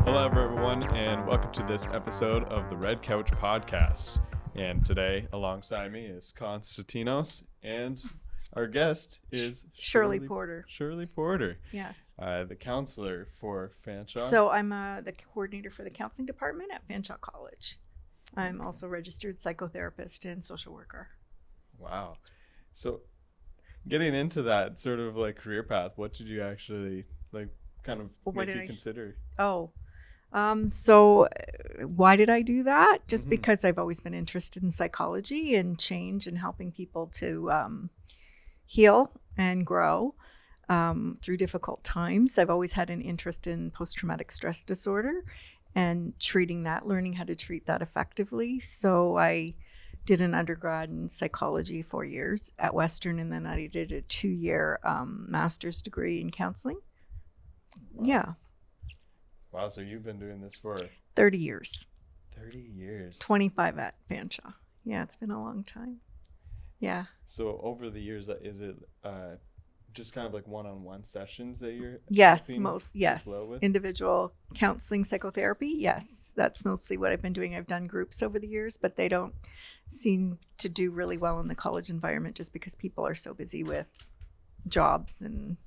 Hello, everyone, and welcome to this episode of the Red Couch Podcast. And today, alongside me is Konstantinos, and our guest is Shirley Porter. Shirley Porter. Yes. The counselor for Fanshawe. So I'm the coordinator for the counseling department at Fanshawe College. I'm also registered psychotherapist and social worker. Wow. So getting into that sort of like career path, what did you actually like kind of make you consider? So why did I do that? Just because I've always been interested in psychology and change and helping people to heal and grow through difficult times. I've always had an interest in post-traumatic stress disorder and treating that, learning how to treat that effectively. So I did an undergrad in psychology 4 years at Western, and then I did a 2-year master's degree in counseling. Wow. Yeah. Wow, so you've been doing this for 30 years. 30 years. 25 at Fanshawe. Yeah, it's been a long time. Yeah. So over the years, is it just kind of like one-on-one sessions that you're Yes, with? Individual counseling, psychotherapy. Yes, that's mostly what I've been doing. I've done groups over the years, but they don't seem to do really well in the college environment just because people are so busy with jobs and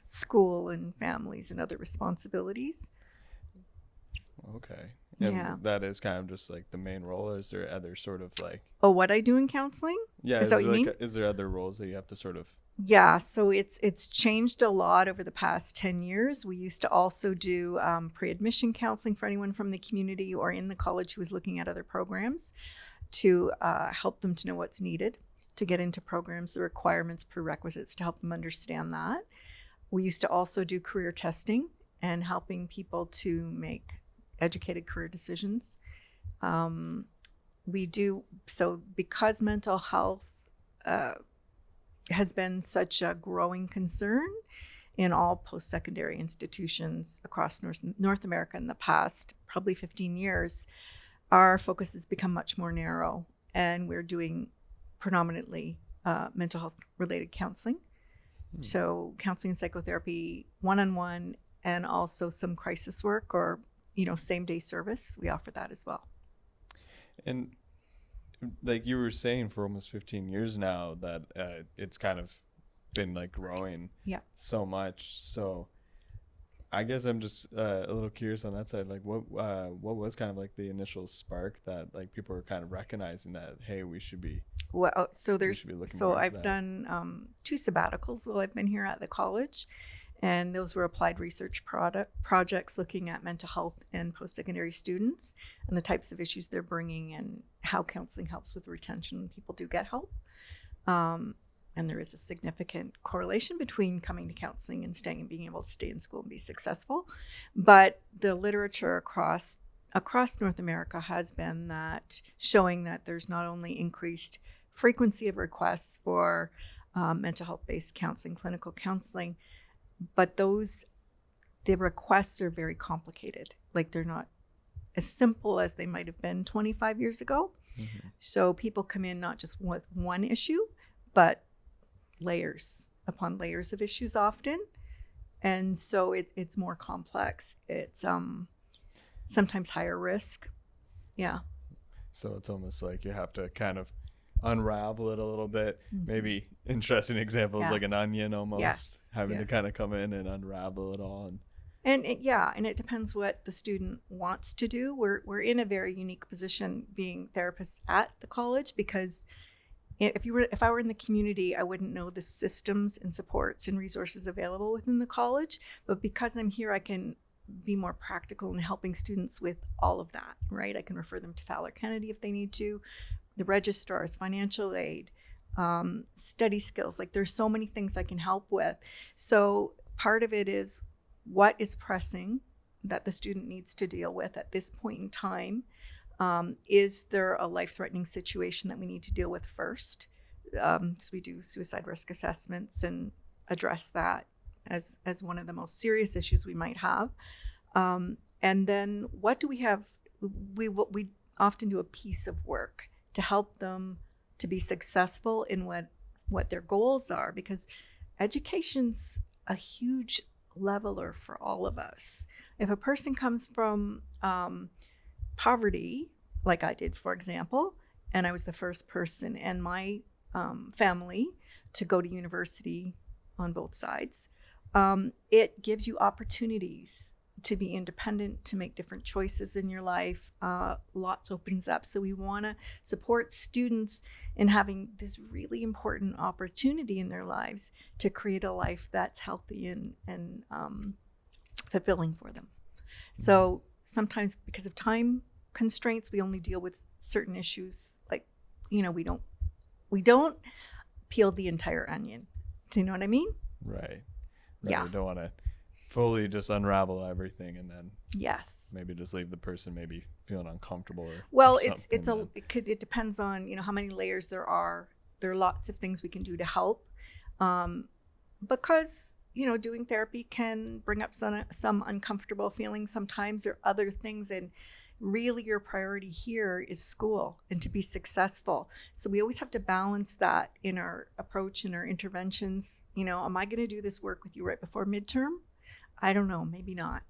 school and families and other responsibilities. Okay. And yeah. That is kind of just like the main role. Or is there other sort of like... Oh, what I do in counseling? Yeah. Is that what you mean? Is there other roles that you have to sort of... Yeah. So it's changed a lot over the past 10 years. We used to also do pre-admission counseling for anyone from the community or in the college who was looking at other programs to help them to know what's needed to get into programs, the requirements, prerequisites to help them understand that. We used to also do career testing and helping people to make educated career decisions. We do so because mental health has been such a growing concern in all post-secondary institutions across North America in the past probably 15 years. Our focus has become much more narrow, and we're doing predominantly mental health related counseling. So counseling and psychotherapy one-on-one, and also some crisis work or same day service. We offer that as well. And like you were saying, for almost 15 years now that it's kind of been like growing so much. So I guess I'm just a little curious on that side. Like what was kind of like the initial spark that like people were kind of recognizing that, hey, we should be... Well, I've done 2 sabbaticals while I've been here at the college. And those were applied research projects looking at mental health and post-secondary students and the types of issues they're bringing and how counseling helps with retention when people do get help. And there is a significant correlation between coming to counseling and staying and being able to stay in school and be successful. But the literature across North America has been that showing that there's not only increased frequency of requests for mental health-based counseling, clinical counseling, but the requests are very complicated. Like they're not as simple as they might have been 25 years ago. So people come in not just with one issue, but layers upon layers of issues often. And so it's more complex. It's sometimes higher risk. Yeah. So it's almost like you have to kind of unravel it a little bit. Maybe interesting examples like an onion almost, having to kind of come in and unravel it all. And it depends what the student wants to do. We're in a very unique position being therapists at the college, because if I were in the community, I wouldn't know the systems and supports and resources available within the college. But because I'm here, I can be more practical in helping students with all of that, right? I can refer them to Fowler Kennedy if they need to, the registrars, financial aid, study skills. Like there's so many things I can help with. So part of it is what is pressing that the student needs to deal with at this point in time. Is there a life-threatening situation that we need to deal with first? Because we do suicide risk assessments and address that as one of the most serious issues we might have. And then what do we have? We often do a piece of work to help them to be successful in what their goals are, because education's a huge leveler for all of us. If a person comes from poverty, like I did, for example, and I was the first person in my family to go to university on both sides, it gives you opportunities to be independent, to make different choices in your life. Lots opens up. So we want to support students in having this really important opportunity in their lives to create a life that's healthy and fulfilling for them. So sometimes because of time constraints, we only deal with certain issues. Like, you know, we don't peel the entire onion. Do you know what I mean? Right. Yeah. You don't want to fully just unravel everything and then yes, maybe just leave the person maybe feeling uncomfortable. It depends on, you know, how many layers there are. There are lots of things we can do to help, because, you know, doing therapy can bring up some uncomfortable feelings sometimes, or other things, and really your priority here is school and to be successful. So we always have to balance that in our approach and our interventions. You know, am I going to do this work with you right before midterm? I don't know, maybe not.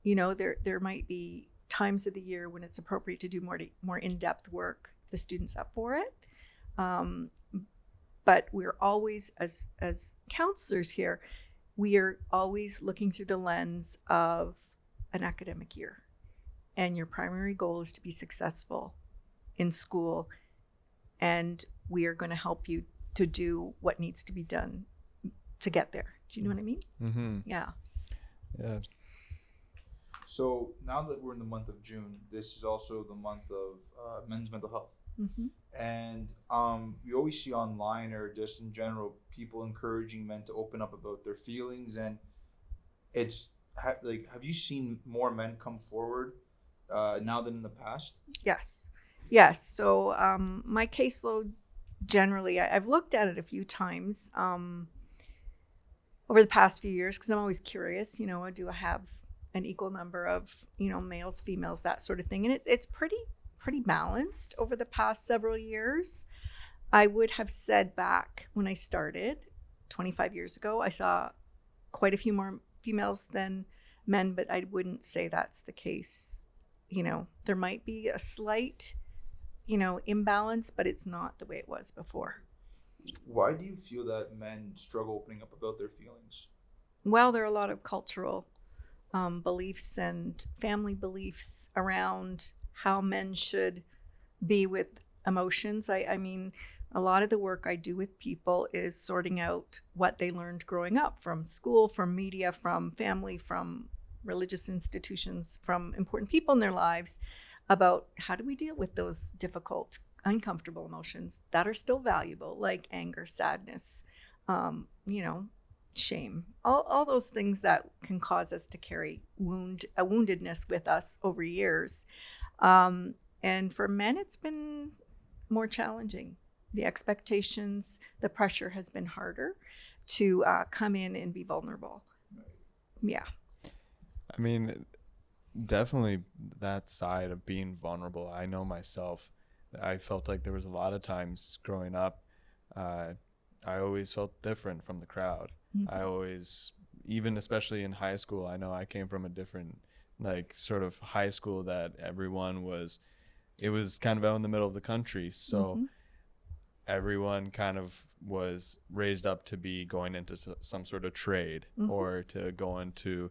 You know, there might be times of the year when it's appropriate to do more in-depth work, if the student's up for it. But we're always, as counselors here, we are always looking through the lens of an academic year. And your primary goal is to be successful in school. And we are going to help you to do what needs to be done to get there. Do you know what I mean? Mm-hmm. Yeah. Yeah. So now that we're in the month of June, this is also the month of men's mental health. Mm-hmm. And we always see online, or just in general, people encouraging men to open up about their feelings. And it's have you seen more men come forward now than in the past? Yes. So my caseload generally, I've looked at it a few times over the past few years, because I'm always curious, you know, do I have an equal number of, you know, males, females, that sort of thing. And it's pretty balanced over the past several years. I would have said back when I started 25 years ago, I saw quite a few more females than men, but I wouldn't say that's the case. You know, there might be a slight, you know, imbalance, but it's not the way it was before. Why do you feel that men struggle opening up about their feelings? Well, there are a lot of cultural beliefs and family beliefs around how men should be with emotions. I mean, a lot of the work I do with people is sorting out what they learned growing up from school, from media, from family, from religious institutions, from important people in their lives, about how do we deal with those difficult, uncomfortable emotions that are still valuable, like anger, sadness, you know, shame, all those things that can cause us to carry a woundedness with us over years. And for men, it's been more challenging. The expectations, the pressure has been harder to come in and be vulnerable. Yeah. I mean, definitely that side of being vulnerable. I know myself, I felt like there was a lot of times growing up, I always felt different from the crowd. Mm-hmm. I always, even especially in high school, I know I came from a different, like, sort of high school that everyone was, it was kind of out in the middle of the country. So mm-hmm. everyone kind of was raised up to be going into some sort of trade, mm-hmm. or to go into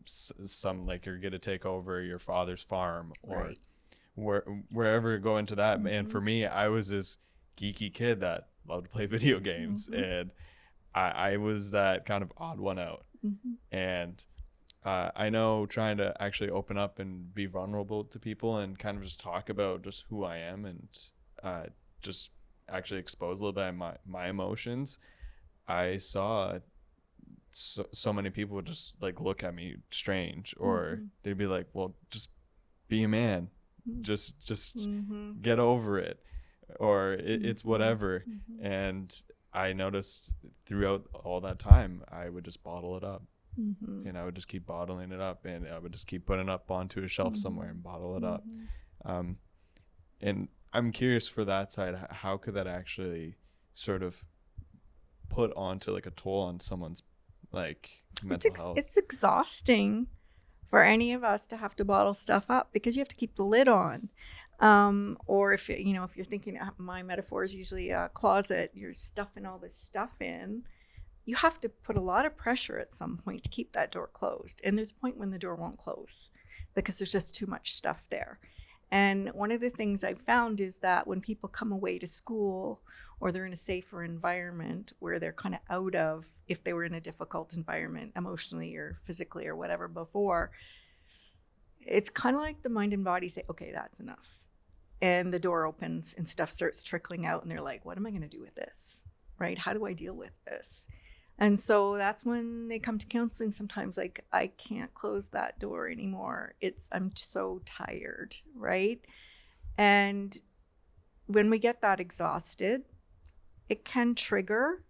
some, like, you're going to take over your father's farm, or right. wherever go into that. Mm-hmm. And for me, I was this geeky kid that loved to play video games, mm-hmm. and I was that kind of odd one out. Mm-hmm. And I know trying to actually open up and be vulnerable to people and kind of just talk about just who I am, and just actually expose a little bit of my emotions. I saw so many people would just, like, look at me strange, or mm-hmm. they'd be like, well, just be a man, mm-hmm. just mm-hmm. get over it, or it's whatever. Mm-hmm. And I noticed throughout all that time, I would just bottle it up. Mm-hmm. And I would just keep bottling it up, and I would just keep putting it up onto a shelf mm-hmm. somewhere and bottle it mm-hmm. up. And I'm curious for that side, how could that actually sort of put onto, like, a toll on someone's, like, mental health. It's exhausting for any of us to have to bottle stuff up because you have to keep the lid on. Or if if you're thinking, my metaphor is usually a closet, you're stuffing all this stuff in. You have to put a lot of pressure at some point to keep that door closed. And there's a point when the door won't close because there's just too much stuff there. And one of the things I've found is that when people come away to school or they're in a safer environment where they're kind of out of, if they were in a difficult environment emotionally or physically or whatever before, it's kind of like the mind and body say, okay, that's enough. And the door opens and stuff starts trickling out and they're like, what am I going to do with this? Right? How do I deal with this? And so that's when they come to counseling sometimes, like, I can't close that door anymore. I'm so tired, right? And when we get that exhausted, it can trigger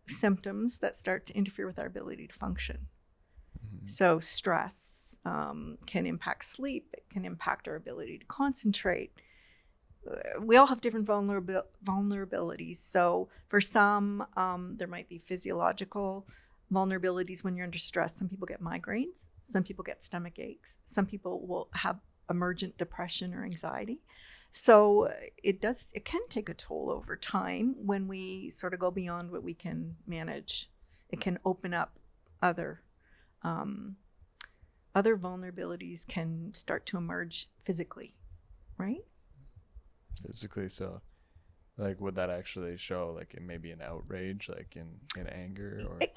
symptoms that start to interfere with our ability to function. Mm-hmm. So stress can impact sleep. It can impact our ability to concentrate. We all have different vulnerabilities. So for some, there might be physiological vulnerabilities when you're under stress. Some people get migraines. Some people get stomach aches. Some people will have emergent depression or anxiety. So it can take a toll over time when we sort of go beyond what we can manage. It can open up other vulnerabilities can start to emerge physically, right? Physically, so like would that actually show like in maybe an outrage, like in anger? Or it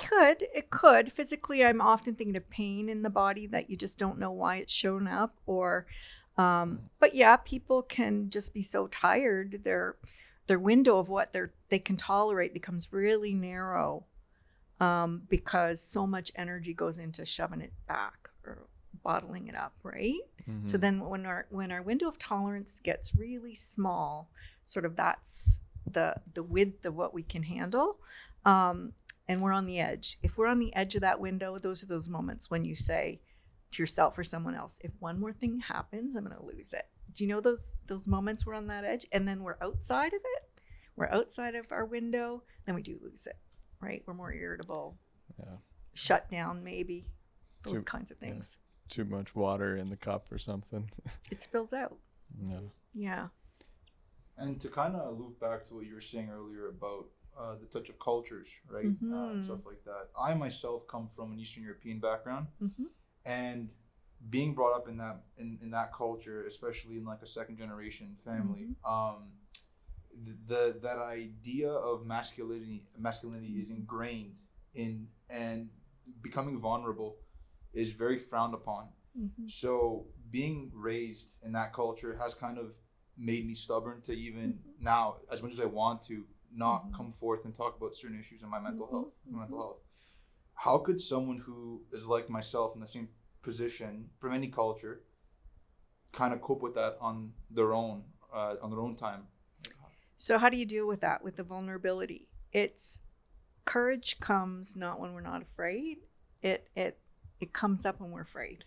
could physically. I'm often thinking of pain in the body that you just don't know why it's shown up, or but yeah, people can just be so tired, their window of what they can tolerate becomes really narrow, because so much energy goes into shoving it back or bottling it up, right? Mm-hmm. So then when our window of tolerance gets really small, sort of that's the width of what we can handle, and we're on the edge. If we're on the edge of that window, those are those moments when you say to yourself or someone else, if one more thing happens, I'm going to lose it. Do you know those moments we're on that edge, and then we're outside of it? We're outside of our window, then we do lose it, right? We're more irritable, shut down maybe, those kinds of things. Yeah. Too much water in the cup or something. It spills out. No. Yeah. And to kind of loop back to what you were saying earlier about the touch of cultures, right? Mm-hmm. And stuff like that. I myself come from an Eastern European background, mm-hmm. and being brought up in that culture, especially in like a second generation family, mm-hmm. That idea of masculinity is ingrained in, and becoming vulnerable is very frowned upon. Mm-hmm. So being raised in that culture has kind of made me stubborn to even mm-hmm. now, as much as I want to, not mm-hmm. come forth and talk about certain issues in my mental mm-hmm. health. How could someone who is like myself in the same position from any culture kind of cope with that on their own time? So how do you deal with that, with the vulnerability? Courage comes not when we're not afraid. It comes up when we're afraid,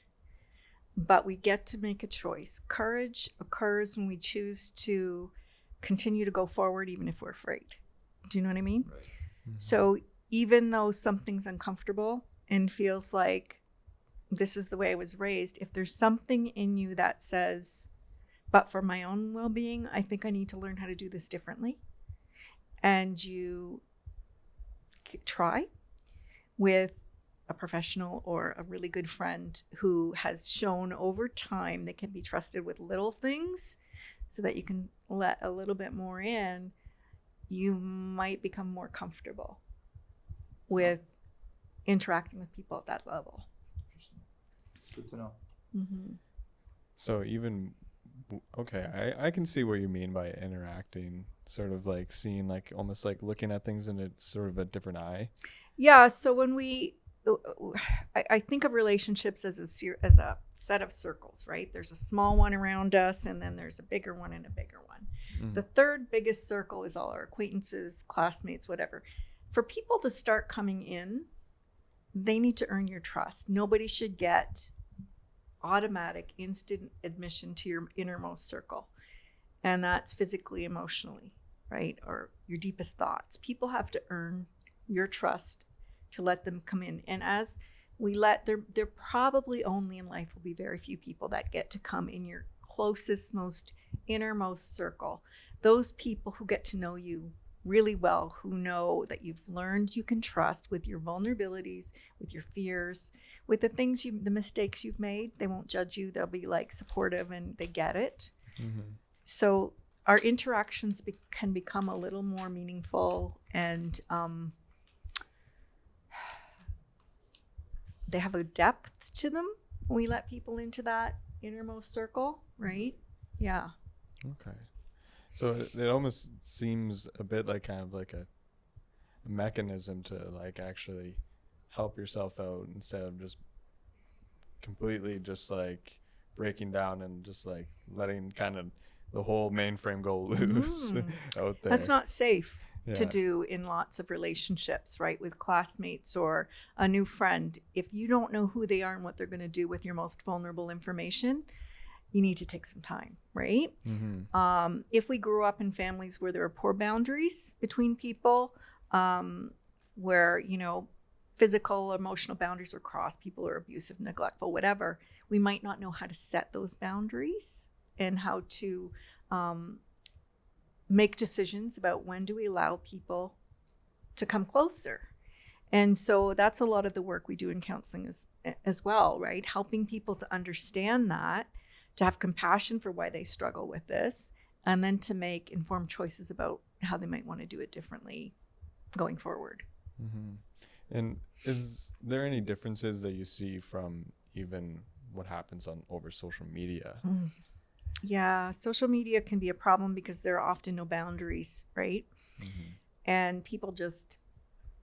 but we get to make a choice. Courage occurs when we choose to continue to go forward, even if we're afraid. Do you know what I mean? Right. Mm-hmm. So even though something's uncomfortable and feels like this is the way I was raised, if there's something in you that says, but for my own well-being, I think I need to learn how to do this differently, and you try with a professional or a really good friend who has shown over time they can be trusted with little things so that you can let a little bit more in, you might become more comfortable with interacting with people at that level. Interesting. Good to know. Mm-hmm. So even, okay, I can see what you mean by interacting, sort of like seeing, like almost like looking at things in a sort of a different eye. Yeah, so when I think of relationships as a set of circles, right? There's a small one around us, and then there's a bigger one and a bigger one. Mm-hmm. The third biggest circle is all our acquaintances, classmates, whatever. For people to start coming in, they need to earn your trust. Nobody should get automatic, instant admission to your innermost circle. And that's physically, emotionally, right? Or your deepest thoughts. People have to earn your trust to let them come in. And as there probably only in life will be very few people that get to come in your closest, most innermost circle. Those people who get to know you really well, who know that you've learned you can trust with your vulnerabilities, with your fears, with the mistakes you've made. They won't judge you. They'll be like supportive and they get it. Mm-hmm. So our interactions can become a little more meaningful, and they have a depth to them when we let people into that innermost circle, right? Yeah. Okay. So it almost seems a bit like kind of like a mechanism to like actually help yourself out instead of just completely just like breaking down and just like letting kind of the whole mainframe go loose out there. That's not safe to do in lots of relationships, right? With classmates or a new friend. If you don't know who they are and what they're going to do with your most vulnerable information, you need to take some time, right? Mm-hmm. If we grew up in families where there were poor boundaries between people, where, physical, emotional boundaries were crossed, people are abusive, neglectful, whatever, we might not know how to set those boundaries and how to make decisions about when do we allow people to come closer. And so that's a lot of the work we do in counseling as well, right? Helping people to understand that, to have compassion for why they struggle with this, and then to make informed choices about how they might want to do it differently going forward. Mm-hmm. And is there any differences that you see from even what happens over social media? Yeah, social media can be a problem because there are often no boundaries, right? Mm-hmm. And people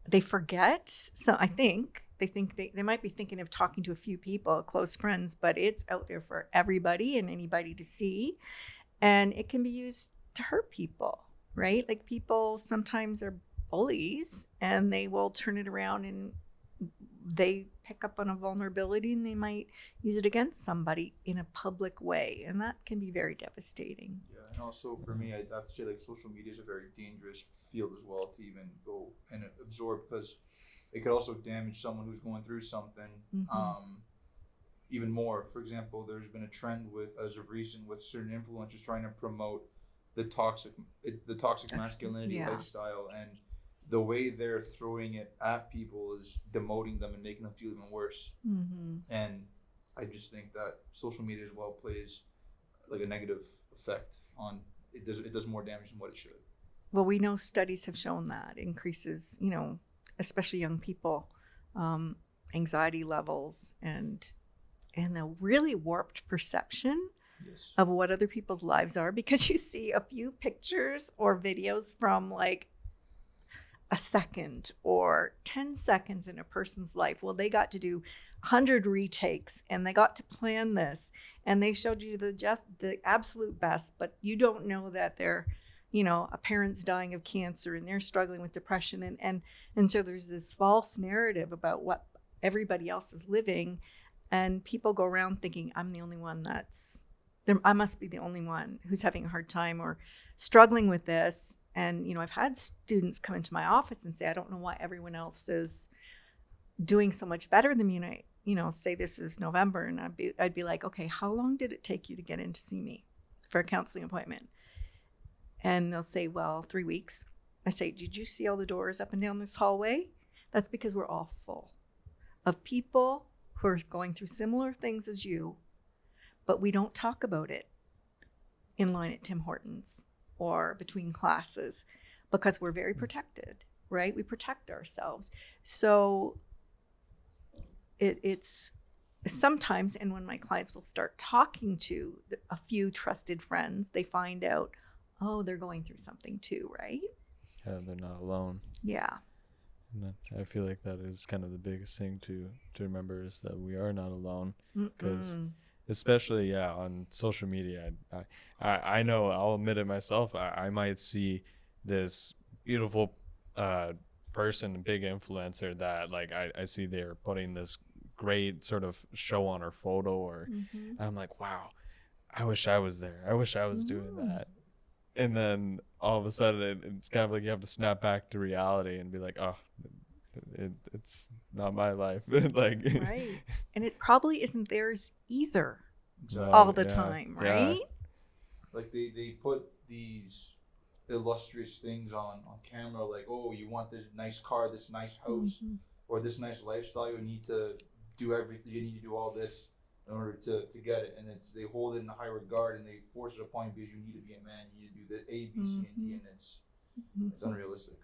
they forget. So I think they might be thinking of talking to a few people, close friends, but it's out there for everybody and anybody to see. And it can be used to hurt people, right? Like people sometimes are bullies and they will turn it around and they pick up on a vulnerability and they might use it against somebody in a public way. And that can be very devastating. Yeah, and also for me, I have to say like social media is a very dangerous field as well to even go and absorb, because it could also damage someone who's going through something even more. For example, there's been a trend as of recent with certain influencers trying to promote the toxic masculinity lifestyle, and the way they're throwing it at people is demoting them and making them feel even worse. Mm-hmm. And I just think that social media as well plays like a negative effect on it. Does more damage than what it should. Well, we know studies have shown that increases, especially young people, anxiety levels and a really warped perception of what other people's lives are, because you see a few pictures or videos from like a second or 10 seconds in a person's life. Well, they got to do 100 retakes and they got to plan this and they showed you the absolute best, but you don't know that they're, a parent's dying of cancer and they're struggling with depression. And so there's this false narrative about what everybody else is living, and people go around thinking I'm the only one I must be the only one who's having a hard time or struggling with this. And, I've had students come into my office and say, I don't know why everyone else is doing so much better than me. And I, say this is November, and I'd be like, okay, how long did it take you to get in to see me for a counseling appointment? And they'll say, well, 3 weeks. I say, did you see all the doors up and down this hallway? That's because we're all full of people who are going through similar things as you, but we don't talk about it in line at Tim Hortons or between classes because we're very protected, right? We protect ourselves. So it's sometimes, and when my clients will start talking to a few trusted friends, they find out, oh, they're going through something too, right? Yeah, they're not alone. Yeah. And I feel like that is kind of the biggest thing to remember, is that we are not alone, because especially on social media, I know, I'll admit it myself, I might see this beautiful person, big influencer that like I see they're putting this great sort of show on her photo, or and I'm like, wow, I wish I was there, I wish I was doing that. And then all of a sudden it's kind of like you have to snap back to reality and be like, oh, it's not my life. Like, right. And it probably isn't theirs either. Exactly. All the time, right? Like they put these illustrious things on camera, like, oh, you want this nice car, this nice house, or this nice lifestyle, you need to do everything, you need to do all this in order to get it. And they hold it in a high regard, and they force it upon you because you need to be a man, you need to do the A, B, C, and D, and it's unrealistic.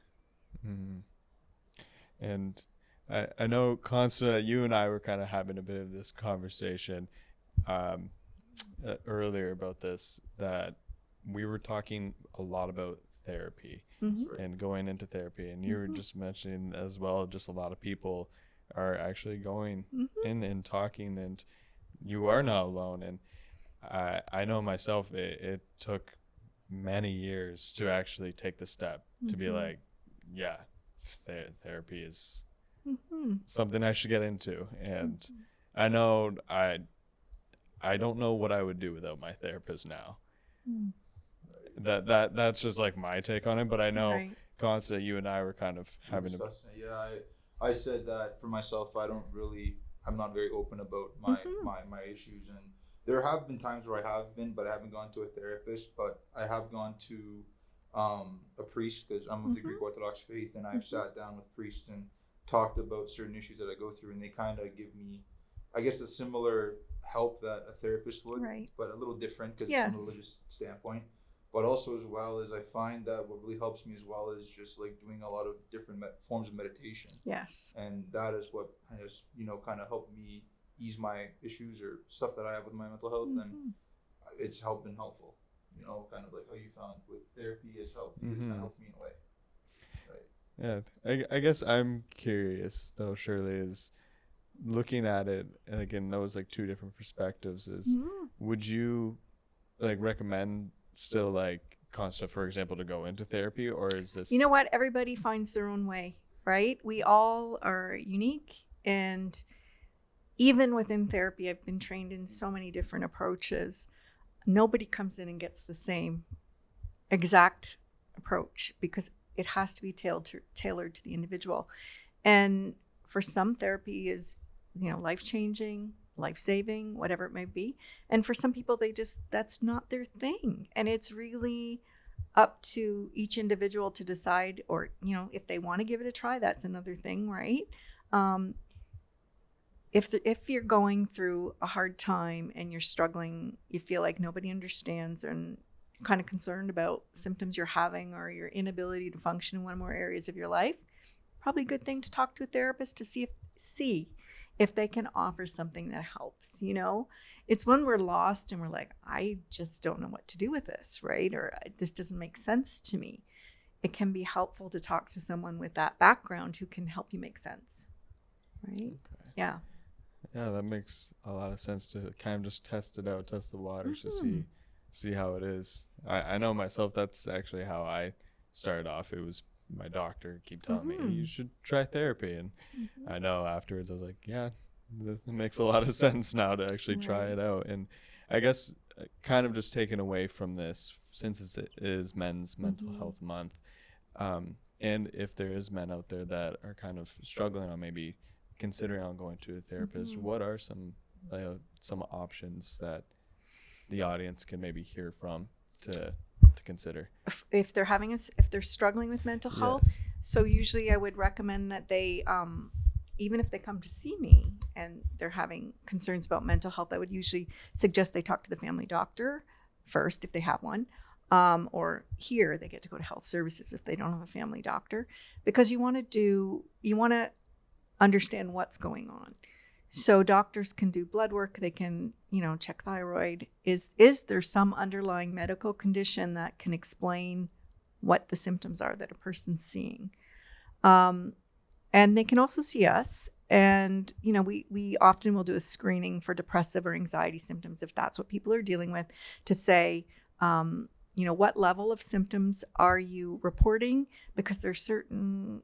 And I know, Constance, you and I were kind of having a bit of this conversation earlier about this, that we were talking a lot about therapy and going into therapy, and you were just mentioning as well, just a lot of people are actually going in and talking, and you are not alone. And I know myself, it took many years to actually take the step to be like, yeah, therapy is something I should get into. And I know I don't know what I would do without my therapist now. That's just like my take on it, but I know, Constance, you and I were kind of having I said that for myself, I'm not very open about my issues, and there have been times where I have been, but I haven't gone to a therapist. But I have gone to a priest, because I'm of the Greek Orthodox faith, and I've sat down with priests and talked about certain issues that I go through, and they kind of give me, I guess, a similar help that a therapist would, but a little different because it's from a religious standpoint. But also, as well, as I find that what really helps me as well is just like doing a lot of different forms of meditation. Yes. And that is what has, kind of helped me ease my issues or stuff that I have with my mental health, and it's been helpful. Kind of like how you found with therapy has helped. It's kind of helped me in a way. Right. Yeah, I guess I'm curious though, Shirley, is looking at it like in those like two different perspectives. Is would you like recommend still like Constance, for example, to go into therapy, or is this? You know what? Everybody finds their own way, right? We all are unique, and even within therapy, I've been trained in so many different approaches. Nobody comes in and gets the same exact approach because it has to be tailored to the individual. And for some, therapy is, life-changing, life-saving, whatever it may be. And for some people, that's not their thing. And it's really up to each individual to decide, or, if they want to give it a try, that's another thing, right? If you're going through a hard time and you're struggling, you feel like nobody understands, and kind of concerned about symptoms you're having or your inability to function in one or more areas of your life, probably a good thing to talk to a therapist to see if they can offer something that helps. It's when we're lost and we're like, I just don't know what to do with this, right? Or this doesn't make sense to me. It can be helpful to talk to someone with that background who can help you make sense, right? Okay. Yeah, that makes a lot of sense, to kind of just test it out, test the waters to see how it is. I know myself, that's actually how I started off. It was my doctor keep telling me, hey, you should try therapy, and I know afterwards I was like, yeah, it makes a lot of sense now to actually try it out. And I guess kind of just taken away from this, since it is Men's Mental Health Month, and if there is men out there that are kind of struggling on maybe considering on going to a therapist, what are some options that the audience can maybe hear from to consider if they're struggling with mental health? So usually I would recommend that they even if they come to see me and they're having concerns about mental health, I would usually suggest they talk to the family doctor first if they have one, or here they get to go to health services if they don't have a family doctor, because you want to understand what's going on. So doctors can do blood work, they can, check thyroid. Is there some underlying medical condition that can explain what the symptoms are that a person's seeing? And they can also see us. And, we often will do a screening for depressive or anxiety symptoms if that's what people are dealing with, to say, what level of symptoms are you reporting? Because there's certain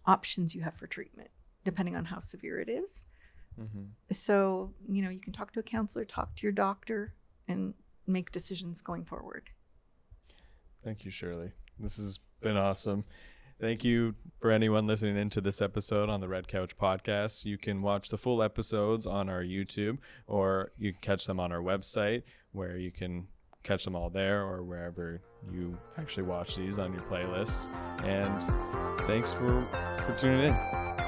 options you have for treatment, depending on how severe it is. So, you can talk to a counselor, talk to your doctor, and make decisions going forward. Thank you, Shirley. This has been awesome. Thank you for anyone listening into this episode on the Red Couch Podcast. You can watch the full episodes on our YouTube, or you can catch them on our website, where you can catch them all there, or wherever you actually watch these on your playlists. And thanks for tuning in.